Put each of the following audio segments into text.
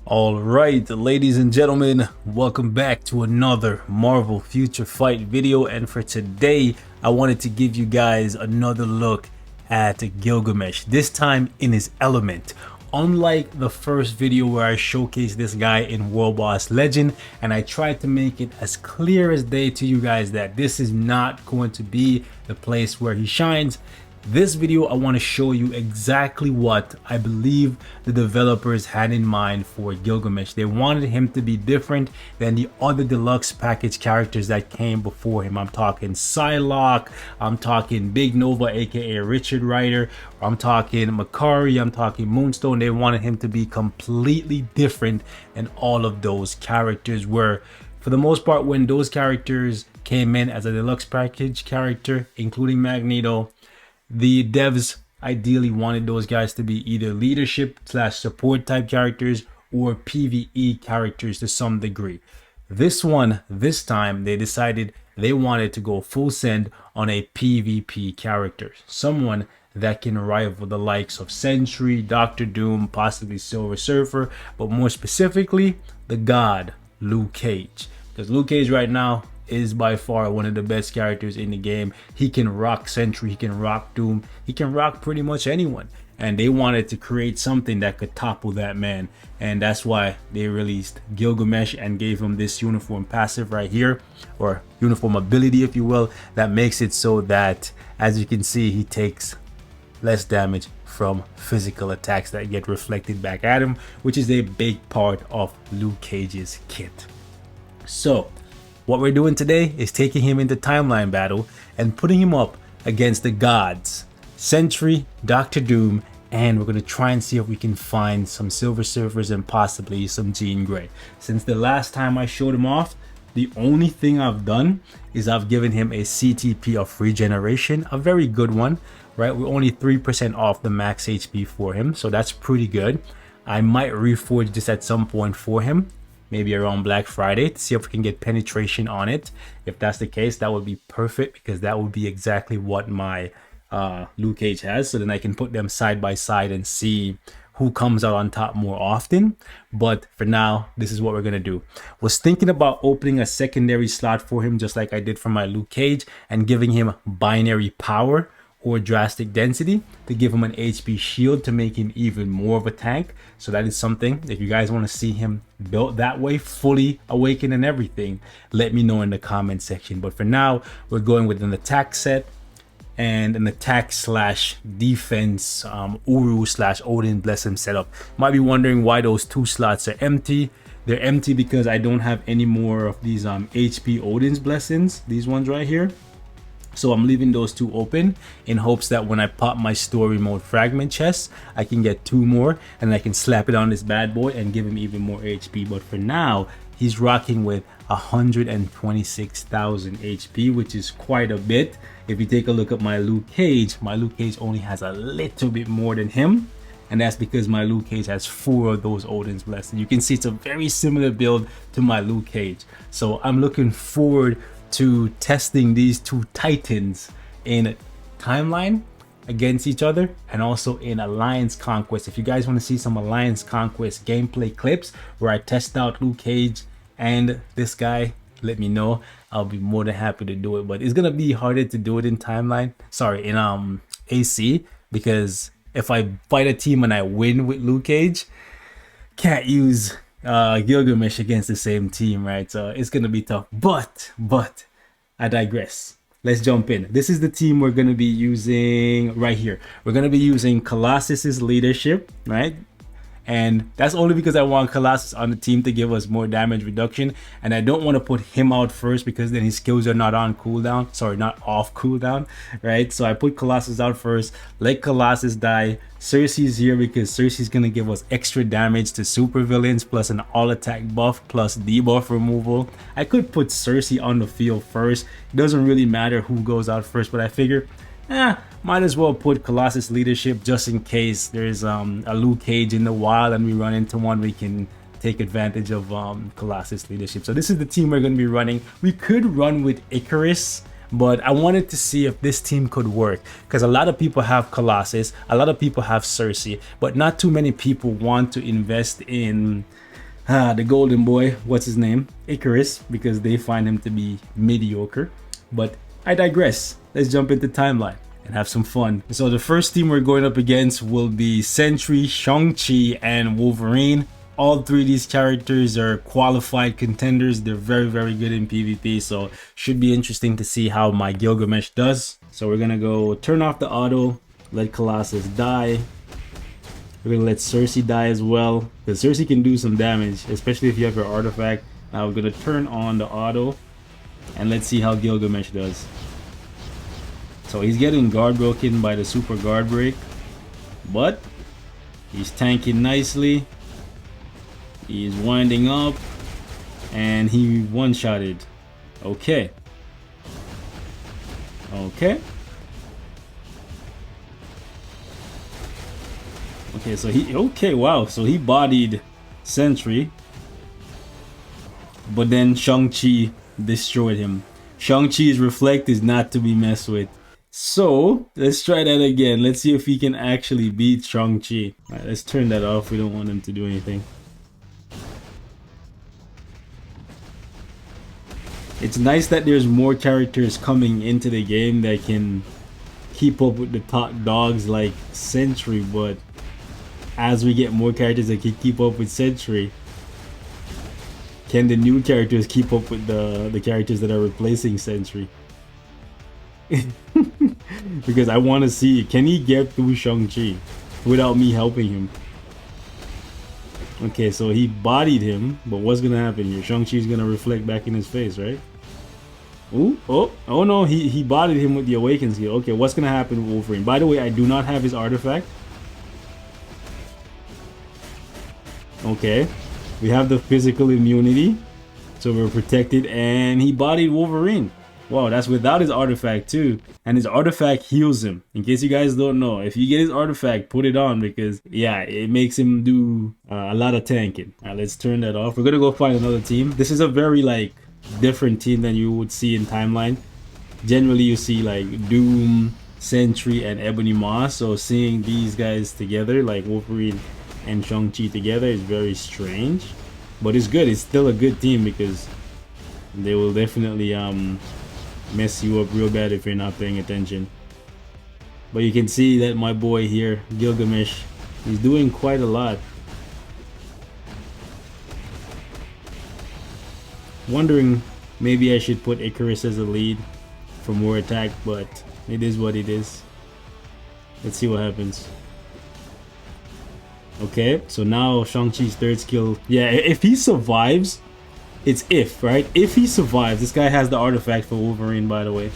All right, ladies and gentlemen, welcome back to another Marvel Future Fight video. And for today, I wanted to give you guys another look at Gilgamesh, this time in his element. Unlike the first video where I showcased this guy in World Boss Legend, and I tried to make it as clear as day to you guys that this is not going to be the place where he shines. This video, I want to show you exactly what I believe the developers had in mind for Gilgamesh. They wanted him to be different than the other deluxe package characters that came before him. I'm talking Psylocke, I'm talking Big Nova, aka Richard Rider, I'm talking Makari, I'm talking Moonstone. They wanted him to be completely different than all of those characters were. For the most part, when those characters came in as a deluxe package character, including Magneto, the devs ideally wanted those guys to be either leadership / support type characters or PvE characters to some degree. This time they decided they wanted to go full send on a PvP character, someone that can rival the likes of Sentry, Doctor Doom, possibly Silver Surfer, but more specifically the god Luke Cage, because Luke Cage right now is by far one of the best characters in the game. He can rock Sentry, he can rock Doom, he can rock pretty much anyone, and they wanted to create something that could topple that man, and that's why they released Gilgamesh and gave him this uniform passive right here, or uniform ability if you will, that makes it so that, as you can see, he takes less damage from physical attacks that get reflected back at him, which is a big part of Luke Cage's kit. So what we're doing today is taking him into timeline battle and putting him up against the gods, Sentry, Doctor Doom, and we're going to try and see if we can find some Silver Surfers and possibly some Jean Grey. Since the last time I showed him off, the only thing I've done is I've given him a CTP of regeneration, a very good one, right? We're only 3% off the max HP for him, so that's pretty good. I might reforge this at some point for him, maybe around Black Friday, to see if we can get penetration on it. If that's the case, that would be perfect, because that would be exactly what my Luke Cage has. So then I can put them side by side and see who comes out on top more often. But for now, this is what we're gonna do. Was thinking about opening a secondary slot for him, just like I did for my Luke Cage, and giving him binary power or drastic density to give him an HP shield to make him even more of a tank. So that is something, if you guys want to see him built that way, fully awakened and everything, let me know in the comment section. But for now, we're going with an attack set and an attack / defense Uru / Odin Bless Him setup. Might be wondering why those two slots are empty. They're empty because I don't have any more of these HP Odin's Blessings, these ones right here. So I'm leaving those two open in hopes that when I pop my story mode fragment chest, I can get 2 more and I can slap it on this bad boy and give him even more HP. But for now, he's rocking with 126,000 HP, which is quite a bit. If you take a look at my Luke Cage only has a little bit more than him. And that's because my Luke Cage has 4 of those Odin's Blessings. You can see it's a very similar build to my Luke Cage. So I'm looking forward to testing these two titans in timeline against each other, and also in Alliance Conquest. If you guys want to see some Alliance Conquest gameplay clips where I test out Luke Cage and this guy, let me know. I'll be more than happy to do it, but it's gonna be harder to do it in timeline, sorry, in AC, because if I fight a team and I win with Luke Cage, can't use Gilgamesh against the same team, right? So it's gonna be tough, but I digress. Let's jump in. This is the team we're gonna be using right here. We're gonna be using Colossus's leadership, right? And that's only because I want Colossus on the team to give us more damage reduction, and I don't want to put him out first because then his skills are not on cooldown, sorry, not off cooldown, right? So I put Colossus out first, let Colossus die. Cersei's here because Cersei's gonna give us extra damage to super villains plus an all attack buff plus debuff removal. I could put Cersei on the field first, it doesn't really matter who goes out first, but I figure might as well put Colossus leadership just in case there's a Luke Cage in the wild and we run into one, we can take advantage of Colossus leadership. So this is the team we're going to be running. We could run with Ikaris, but I wanted to see if this team could work, because a lot of people have Colossus, a lot of people have Cersei, but not too many people want to invest in The golden boy, what's his name? Ikaris, because they find him to be mediocre. But I digress. Let's jump into timeline and have some fun. So the first team we're going up against will be SENTRY, Shang-Chi, and Wolverine. All three of these characters are qualified contenders. They're very, very good in PvP, so should be interesting to see how my Gilgamesh does. So we're gonna go turn off the auto, let Colossus die. We're gonna let Cersei die as well, because Cersei can do some damage, especially if you have your artifact. Now we're gonna turn on the auto, and let's see how Gilgamesh does. So he's getting guard broken by the super guard break, but he's tanking nicely. He's winding up, and he one-shotted. Okay. Okay. Okay, so wow, so he bodied SENTRY, but then Shang-Chi destroyed him. Shang-Chi's reflect is not to be messed with. So let's try that again. Let's see if he can actually beat Shang-Chi. Alright, let's turn that off. We don't want him to do anything. It's nice that there's more characters coming into the game that can keep up with the top dogs like SENTRY, but as we get more characters that can keep up with SENTRY, can the new characters keep up with the characters that are replacing SENTRY? Because I want to see, can he get through Shang-Chi without me helping him? Okay, so he bodied him, but what's gonna happen here? Shang-Chi's gonna reflect back in his face, right? Ooh, oh no, he bodied him with the awaken skill. Okay, what's gonna happen with Wolverine? By the way, I do not have his artifact. Okay, we have the physical immunity, so we're protected, and he bodied Wolverine. Wow, that's without his artifact too. And his artifact heals him. In case you guys don't know, if you get his artifact, put it on, because yeah, it makes him do a lot of tanking. All right, let's turn that off. We're gonna go find another team. This is a very like different team than you would see in timeline. Generally you see like Doom, SENTRY, and Ebony Maw. So seeing these guys together, like Wolverine and Shang-Chi together, is very strange. But it's good. It's still a good team, because they will definitely mess you up real bad if you're not paying attention. But you can see that my boy here, Gilgamesh, he's doing quite a lot. Wondering, maybe I should put Ikaris as a lead for more attack, but it is what it is. Let's see what happens. Okay, so now Shang-Chi's third skill. Yeah, if he survives, it's if, right? If he survives, this guy has the artifact for Wolverine, by the way.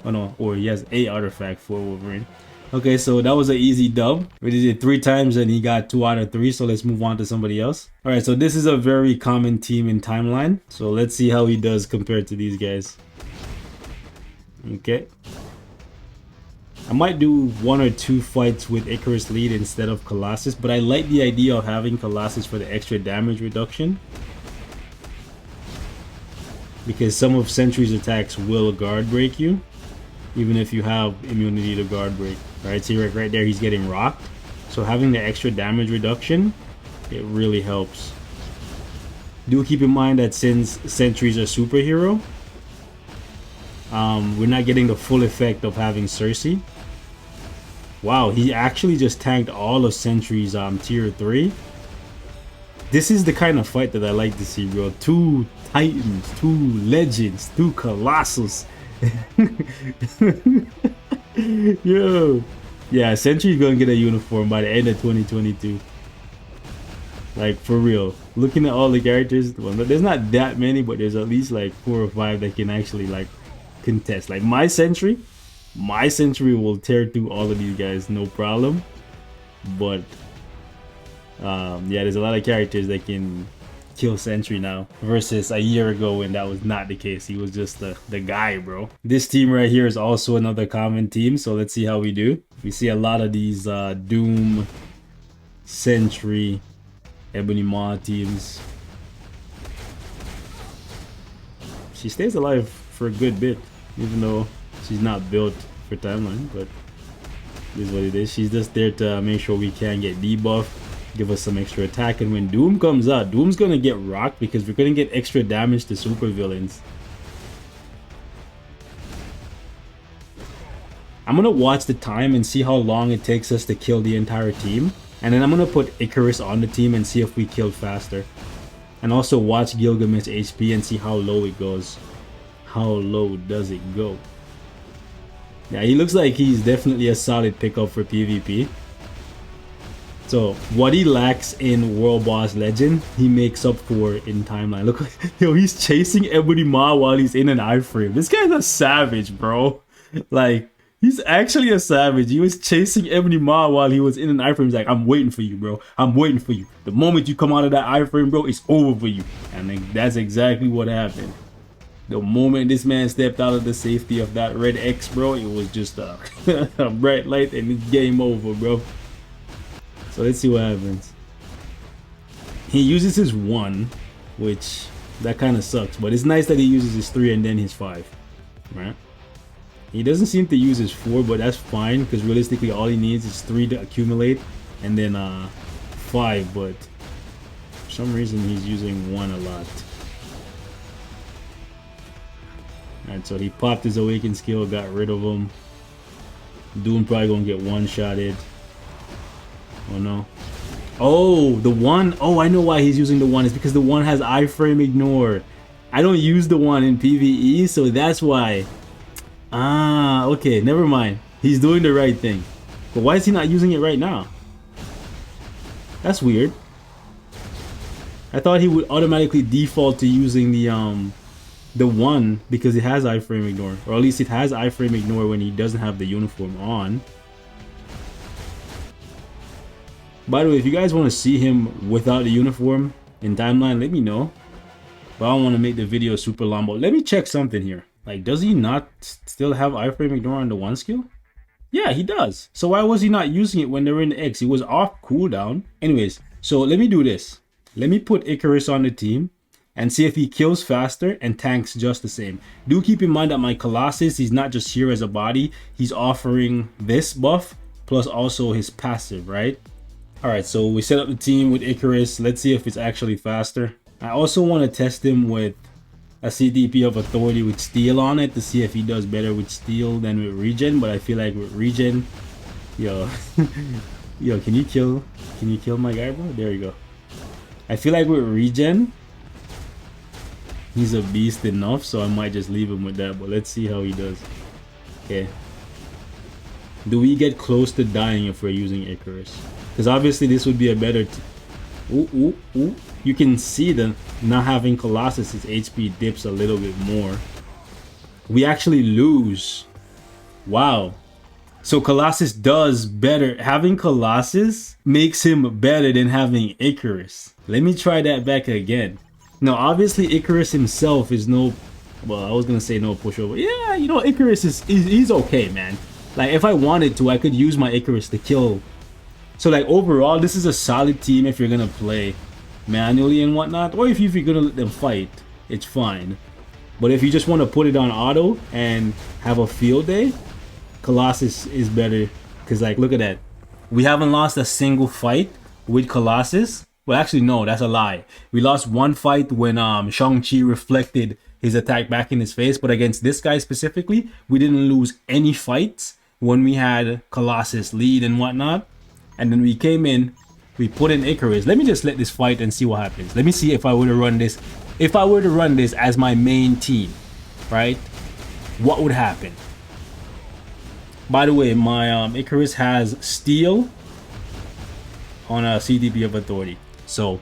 Oh no, or he has a artifact for Wolverine. Okay, so that was an easy dub. We did it 3 times and he got 2 out of 3, so let's move on to somebody else. Alright, so this is a very common team in timeline. So let's see how he does compared to these guys. Okay. I might do 1 or 2 fights with Ikaris lead instead of Colossus, but I like the idea of having Colossus for the extra damage reduction, because some of SENTRY's attacks will guard break you, even if you have immunity to guard break. Right, see right there, he's getting rocked. So having the extra damage reduction, it really helps. Do keep in mind that since SENTRY's a superhero, we're not getting the full effect of having Cersei. Wow, he actually just tanked all of SENTRY's tier 3. This is the kind of fight that I like to see, bro. 2 Titans, 2 Legends, 2 Colossus. Yo. Yeah, SENTRY's gonna get a uniform by the end of 2022. Like, for real. Looking at all the characters, well, there's not that many, but there's at least like 4 or 5 that can actually like contest. Like my SENTRY will tear through all of these guys, no problem. But yeah, there's a lot of characters that can kill SENTRY now, versus a year ago when that was not the case. He was just the guy, bro. This team right here is also another common team, so let's see how we do. We see a lot of these Doom, SENTRY, Ebony Maw teams. She stays alive for a good bit, even though she's not built for timeline, but this is what it is. She's just there to make sure we can get debuff, give us some extra attack. And when Doom comes out, Doom's gonna get rocked because we're gonna get extra damage to super villains. I'm gonna watch the time and see how long it takes us to kill the entire team. And then I'm gonna put Ikaris on the team and see if we kill faster. And also watch Gilgamesh HP and see how low it goes. How low does it go? Yeah, he looks like he's definitely a solid pickup for PvP. So what he lacks in World Boss Legend, he makes up for in Timeline. Look, yo, he's chasing Ebony Maw while he's in an iframe. This guy's a savage, bro. Like, he's actually a savage. He was chasing Ebony Maw while he was in an iframe. He's like, I'm waiting for you, bro. I'm waiting for you. The moment you come out of that iframe, bro, it's over for you. And that's exactly what happened. The moment this man stepped out of the safety of that red X, bro, it was just a, a bright light and it's game over, bro. So let's see what happens. He uses his 1, which that kind of sucks. But it's nice that he uses his 3 and then his 5, right? He doesn't seem to use his 4, but that's fine because realistically all he needs is 3 to accumulate and then 5. But for some reason he's using 1 a lot. Alright, so he popped his awakened skill, got rid of him. Doom probably gonna get one-shotted. Oh no. Oh, the 1. Oh, I know why he's using the 1. It's because the 1 has iframe ignore. I don't use the 1 in PvE, so that's why. Ah, okay, never mind. He's doing the right thing. But why is he not using it right now? That's weird. I thought he would automatically default to using the 1 because it has iframe ignore, or at least it has iframe ignore when he doesn't have the uniform on. By the way, if you guys want to see him without the uniform in Timeline, let me know. But I don't want to make the video super long. But let me check something here. Like, does he not still have iframe ignore on the 1 skill? Yeah, he does. So why was he not using it when they were in the X? He was off cooldown. Anyways, so let me do this. Let me put Ikaris on the team and see if he kills faster and tanks just the same. Do keep in mind that my Colossus, he's not just here as a body. He's offering this buff plus also his passive, right? Alright, so we set up the team with Ikaris. Let's see if it's actually faster. I also want to test him with a CDP of Authority with Steel on it to see if he does better with Steel than with Regen. But I feel like with Regen, yo, yo, can you kill my guy, bro? There you go. I feel like with Regen, he's a beast enough, so I might just leave him with that. But let's see how he does. Okay. Do we get close to dying if we're using Ikaris? Because obviously this would be a better... Ooh. You can see that not having Colossus, his HP dips a little bit more. We actually lose. Wow. So Colossus does better. Having Colossus makes him better than having Ikaris. Let me try that back again. Now, obviously Ikaris himself is no... Well, I was going to say no pushover. Yeah, you know, Ikaris he's okay, man. Like, if I wanted to, I could use my Ikaris to kill. So, like, overall, this is a solid team if you're going to play manually and whatnot. Or if you're going to let them fight, it's fine. But if you just want to put it on auto and have a field day, Colossus is better. Because, like, look at that. We haven't lost a single fight with Colossus. Well, actually, no, that's a lie. We lost one fight when Shang-Chi reflected his attack back in his face. But against this guy specifically, we didn't lose any fights when we had Colossus lead and whatnot. And then we came in, we put in Ikaris. Let me just let this fight and see what happens. Let me see if I were to run this. If I were to run this as my main team, right? What would happen? By the way, my Ikaris has Steel on a CDP of Authority. So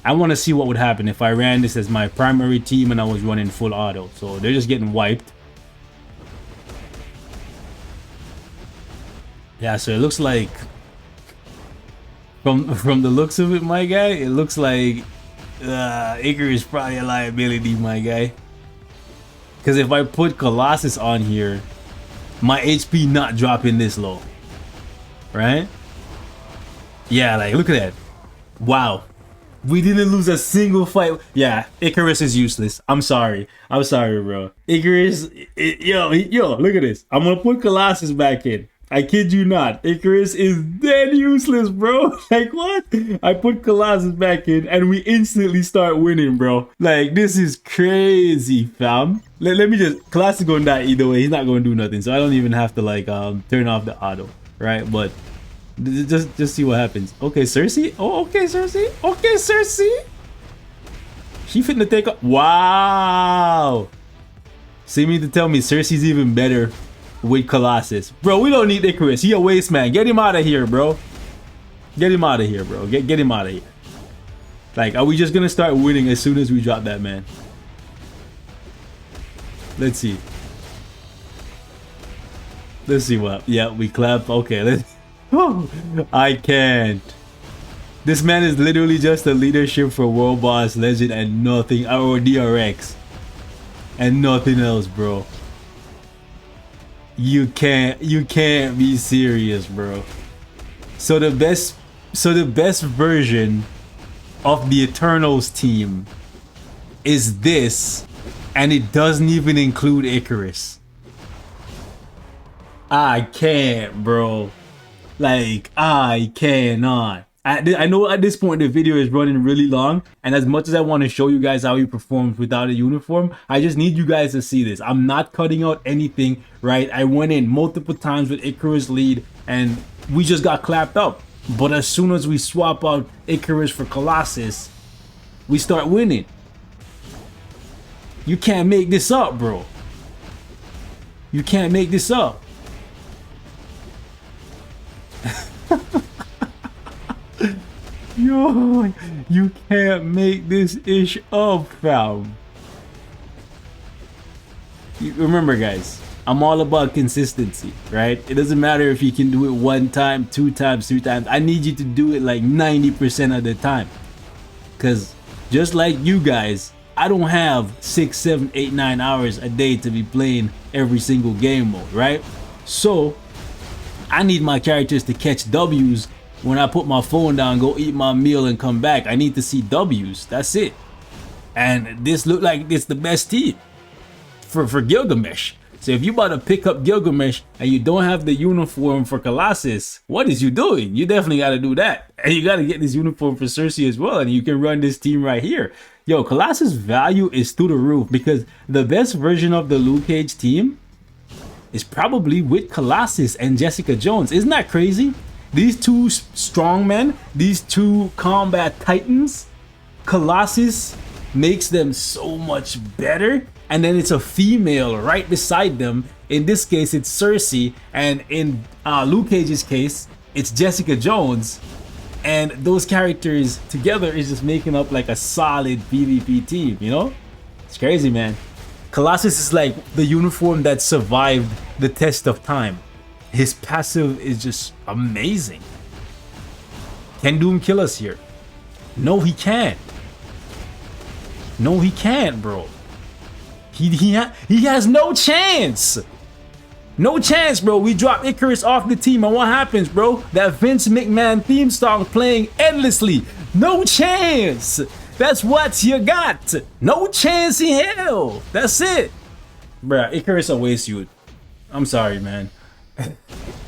I want to see what would happen if I ran this as my primary team and I was running full auto. So they're just getting wiped. Yeah, so it looks like from the looks of it, my guy, it looks like Ikaris is probably a liability, my guy. Because if I put Colossus on here, my HP not dropping this low, right? Yeah, like look at that. Wow, we didn't lose a single fight. Yeah, Ikaris is useless. I'm sorry, bro. Ikaris, yo, look at this. I'm gonna put Colossus back in. I kid you not. Ikaris is dead useless, bro. Like, what? I put Colossus back in and we instantly start winning, bro. Like, this is crazy, fam. Let me just... Colossus gonna die either way. He's not gonna do nothing. So I don't even have to, like, turn off the auto, right? But just see what happens. Okay, Cersei. Oh, okay, Cersei. Okay, Cersei. She finna take up. Wow. So you mean to tell me Cersei's even better with Colossus? Bro, we don't need Ikaris. He a waste man. Get him out of here, bro. Get him out of here, bro. Get him out of here. Like, are we just gonna start winning as soon as we drop that man? Let's see. Let's see what. Yeah, we clap. Okay, let's. Oh, I can't. This man is literally just a leadership for World Boss Legend and nothing, or DRX. And nothing else, bro. You can't be serious, bro. So the best version of the Eternals team is this, and it doesn't even include Ikaris. I can't, bro. Like, I cannot. I know at this point the video is running really long, and as much as I want to show you guys how he performs without a uniform, I just need you guys to see this. I'm not cutting out anything, right? I went in multiple times with Ikaris lead and we just got clapped up. But as soon as we swap out Ikaris for Colossus, we start winning. You can't make this up, bro. You can't make this up. Yo, you can't make this ish up, fam. Remember, guys, I'm all about consistency, right? It doesn't matter if you can do it 1 time, 2 times, 3 times. I need you to do it like 90% of the time. Because just like you guys, I don't have 6, 7, 8, 9 hours a day to be playing every single game mode, right? So I need my characters to catch W's. When I put my phone down, go eat my meal and come back, I need to see W's. That's it. And this look like it's the best team for Gilgamesh. So if you about to pick up Gilgamesh and you don't have the uniform for Colossus, what is you doing? You definitely got to do that. And you got to get this uniform for Cersei as well. And you can run this team right here. Yo, Colossus value is through the roof because the best version of the Luke Cage team is probably with Colossus and Jessica Jones. Isn't that crazy? These two strong men, these two combat titans, Colossus makes them so much better. And then it's a female right beside them. In this case, it's Cersei. And in Luke Cage's case, it's Jessica Jones. And those characters together is just making up like a solid PvP team, you know? It's crazy, man. Colossus is like the uniform that survived the test of time. His passive is just amazing. Can Doom kill us here? No, he can't. No, he can't, bro. He has no chance. No chance, bro. We drop Ikaris off the team, and what happens, bro? That Vince McMahon theme song playing endlessly. No chance. That's what you got. No chance in hell. That's it. Bruh, Ikaris a waste youth. I'm sorry, man.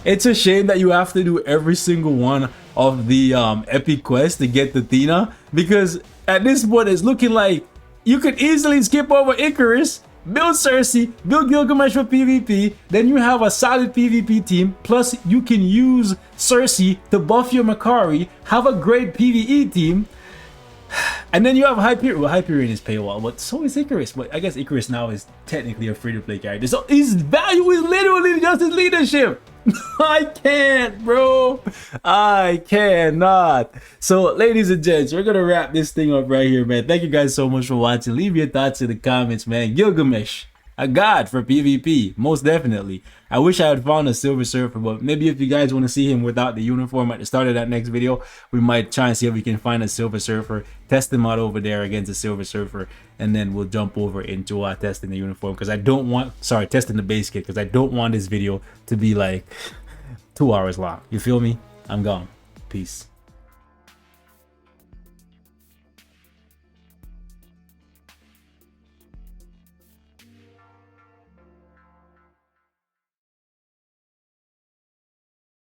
It's a shame that you have to do every single one of the epic quests to get the Athena, because at this point it's looking like you could easily skip over Ikaris, build Cersei, build Gilgamesh for PvP, then you have a solid PvP team, plus you can use Cersei to buff your Ikaris, have a great PvE team, and then you have Hyperion. Well, Hyperion is paywall, but so is Ikaris. But I guess Ikaris now is technically a free-to-play character. So his value is literally just his leadership. I can't, bro. I cannot. So, ladies and gents, we're gonna wrap this thing up right here, man. Thank you guys so much for watching. Leave your thoughts in the comments, man. Gilgamesh, a god for PvP, most definitely. I wish I had found a Silver Surfer, but maybe if you guys want to see him without the uniform at the start of that next video, we might try and see if we can find a Silver Surfer, test him out over there against a Silver Surfer, and then we'll jump over into testing the uniform, because I don't want, testing the base kit, because I don't want this video to be like 2 hours long. You feel me? I'm gone. Peace.